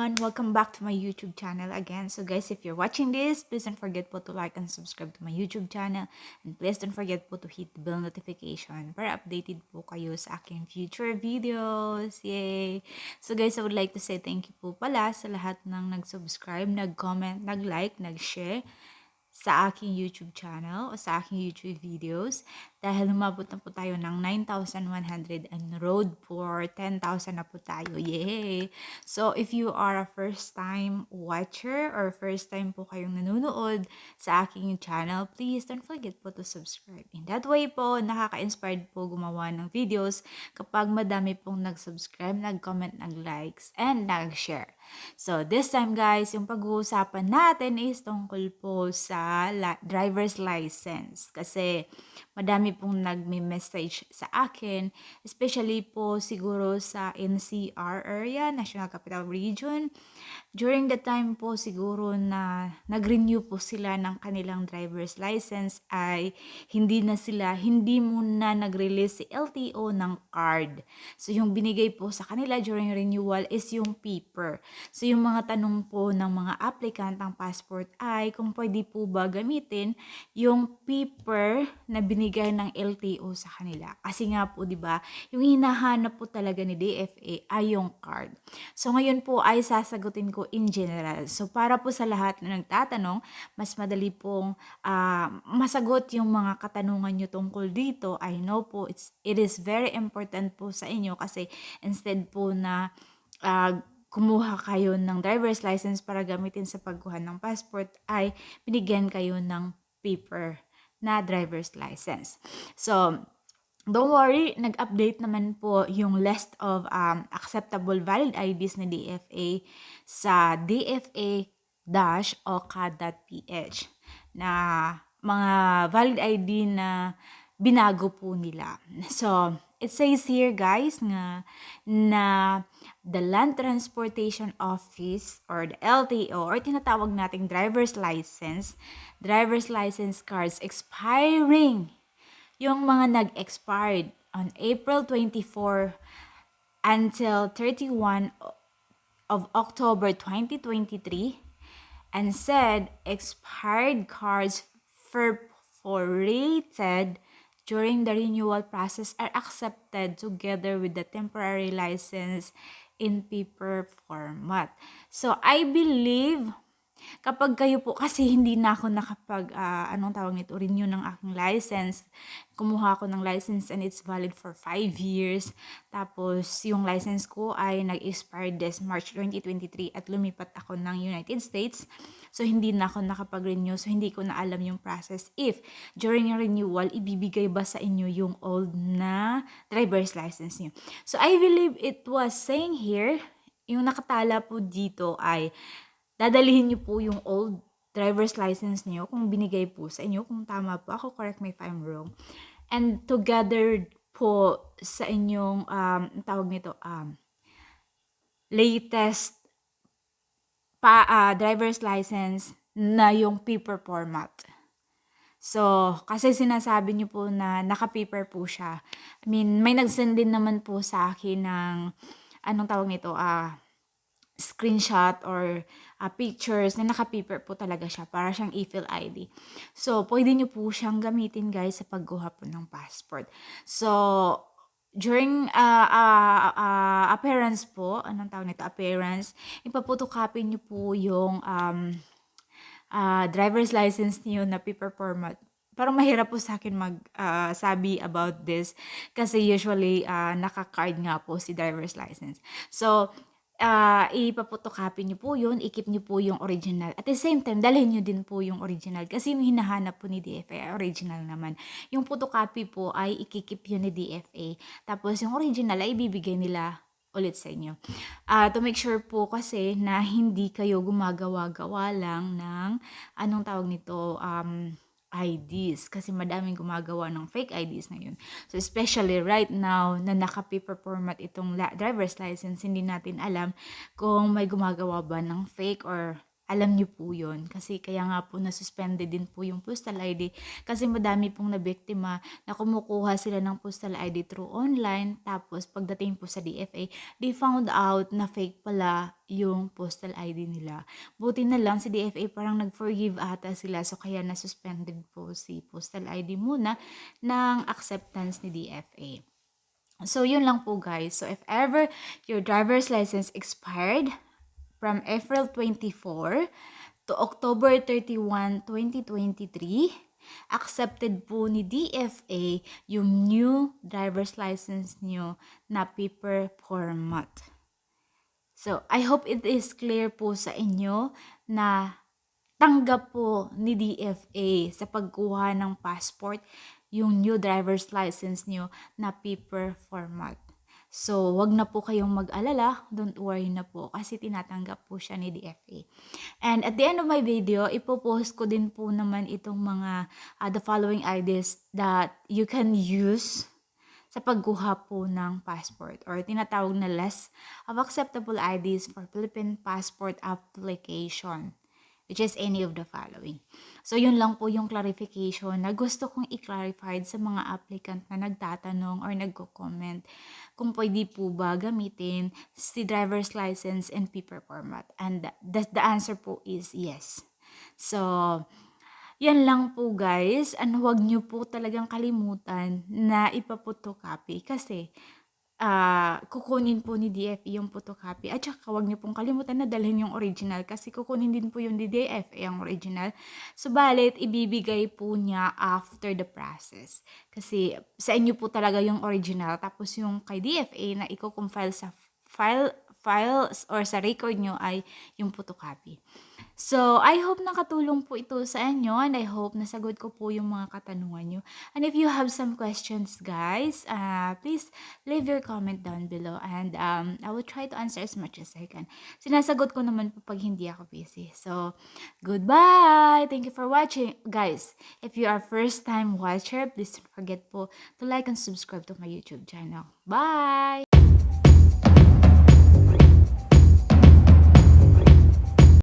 everyone, welcome back to my YouTube channel again. So guys, if you're watching this, please don't forget po to like and subscribe to my YouTube channel. And please don't forget po to hit the bell notification para updated po kayo sa aking future videos. Yay! So guys, I would like to say thank you po pala sa lahat ng nag-subscribe, nag-comment, nag-like, nag-share sa aking YouTube channel o sa aking YouTube videos dahil lumabot na po tayo ng 9,100 and road for 10,000 na po tayo. Yay! So, if you are a first time watcher or first time po kayong nanonood sa aking channel, please don't forget po to subscribe. In that way po, nakaka-inspired po gumawa ng videos kapag madami pong nag-subscribe, nag-comment, nag-likes, and nag-share. So, this time guys, yung pag-uusapan natin is tungkol po sa driver's license. Kasi madami pong nagme-message sa akin, especially po siguro sa NCR area, National Capital Region. During the time po siguro na nag-renew po sila ng kanilang driver's license ay hindi muna nag-release si LTO ng card. So, yung binigay po sa kanila during renewal is yung paper. So, yung mga tanong po ng mga applicant ng passport ay kung pwede po ba gamitin yung paper na binigay ng LTO sa kanila. Kasi nga po, di ba, yung hinahanap po talaga ni DFA ay yung card. So, ngayon po ay sasagutin ko in general. So, para po sa lahat na nagtatanong, mas madali pong masagot yung mga katanungan nyo tungkol dito. I know po, it is very important po sa inyo kasi instead po na kumuha kayo ng driver's license para gamitin sa pagkuha ng passport ay binigyan kayo ng paper na driver's license. So, don't worry, nag-update naman po yung list of acceptable valid IDs ni DFA sa dfa-oka.ph na mga valid ID na binago po nila. So, it says here guys na the Land Transportation Office or the LTO or tinatawag nating driver's license cards expiring. Yung mga nag-expired on April 24 until 31 of October 2023 and said expired cards perforated during the renewal process are accepted together with the temporary license in paper format. So, I believe kapag kayo po, kasi hindi na ako nakapag, renew ng aking license. Kumuha ako ng license and it's valid for 5 years. Tapos, yung license ko ay nag-expire this March 2023 at lumipat ako ng United States. So, hindi na ako nakapag-renew. So, hindi ko na alam yung process. If during yung renewal, ibibigay ba sa inyo yung old na driver's license niyo. So, I believe it was saying here, yung nakatala po dito ay dadalhin niyo po yung old driver's license niyo kung binigay po sa inyo. Kung tama po ako, correct me if I'm wrong. And together po sa inyong, tawag nito, latest driver's license na yung paper format. So, kasi sinasabi niyo po na naka-paper po siya. I mean, may nag-send din naman po sa akin ng, screenshot or pictures na naka-paper po talaga siya para siyang e-fill ID. So, pwede nyo po siyang gamitin guys sa pagkuha po ng passport. So, during appearance po, appearance, ipapotocopy nyo po yung driver's license niyo na paper format. Parang mahirap po sa akin sabi about this kasi usually naka-card nga po si driver's license. So, ipapotocopy nyo po yun, i-keep nyo po yung original. At the same time, dalhin nyo din po yung original kasi yung hinahanap po ni DFA, original naman. Yung photocopy po ay ikikip yun ni DFA. Tapos yung original ay ibibigay nila ulit sa inyo. To make sure po kasi na hindi kayo gumagawa-gawa lang ng IDs kasi madaming gumagawa ng fake IDs na yun. So, especially right now na naka-paper format itong driver's license, hindi natin alam kung may gumagawa ba ng fake or Alam niyo po yun. Kasi kaya nga po nasuspended din po yung postal ID. Kasi madami pong nabiktima na kumukuha sila ng postal ID through online. Tapos pagdating po sa DFA, they found out na fake pala yung postal ID nila. Buti na lang si DFA parang nag-forgive ata sila. So kaya nasuspended po si postal ID muna ng acceptance ni DFA. So yun lang po guys. So if ever your driver's license expired, from April 24 to October 31, 2023, accepted po ni DFA yung new driver's license nyo na paper format. So, I hope it is clear po sa inyo na tanggap po ni DFA sa pagkuha ng passport yung new driver's license nyo na paper format. So, wag na po kayong mag-alala. Don't worry na po kasi tinatanggap po siya ni DFA. And at the end of my video, ipopost ko din po naman itong mga the following IDs that you can use sa pagkuha po ng passport or tinatawag na list of acceptable IDs for Philippine passport application, which is any of the following. So, yun lang po yung clarification na gusto kong i-clarify sa mga applicant na nagtatanong or nagko-comment kung pwede po ba gamitin si driver's license in paper format. And the answer po is yes. So, yan lang po guys. And huwag nyo po talagang kalimutan na ipapotocopy kasi kukunin po ni DFA yung photocopy. At saka huwag niyo pong kalimutan na dalhin yung original kasi kukunin din po yung DFA ang original. Subalit, ibibigay po niya after the process. Kasi sa inyo po talaga yung original. Tapos yung kay DFA na i-compile sa files or sa record nyo ay yung photocopy. So, I hope nakatulong po ito sa inyo and I hope nasagot ko po yung mga katanungan nyo. And if you have some questions, guys, please leave your comment down below and I will try to answer as much as I can. Sinasagot ko naman po pag hindi ako busy. So, goodbye! Thank you for watching. Guys, if you are first time watcher, please don't forget po to like and subscribe to my YouTube channel. Bye!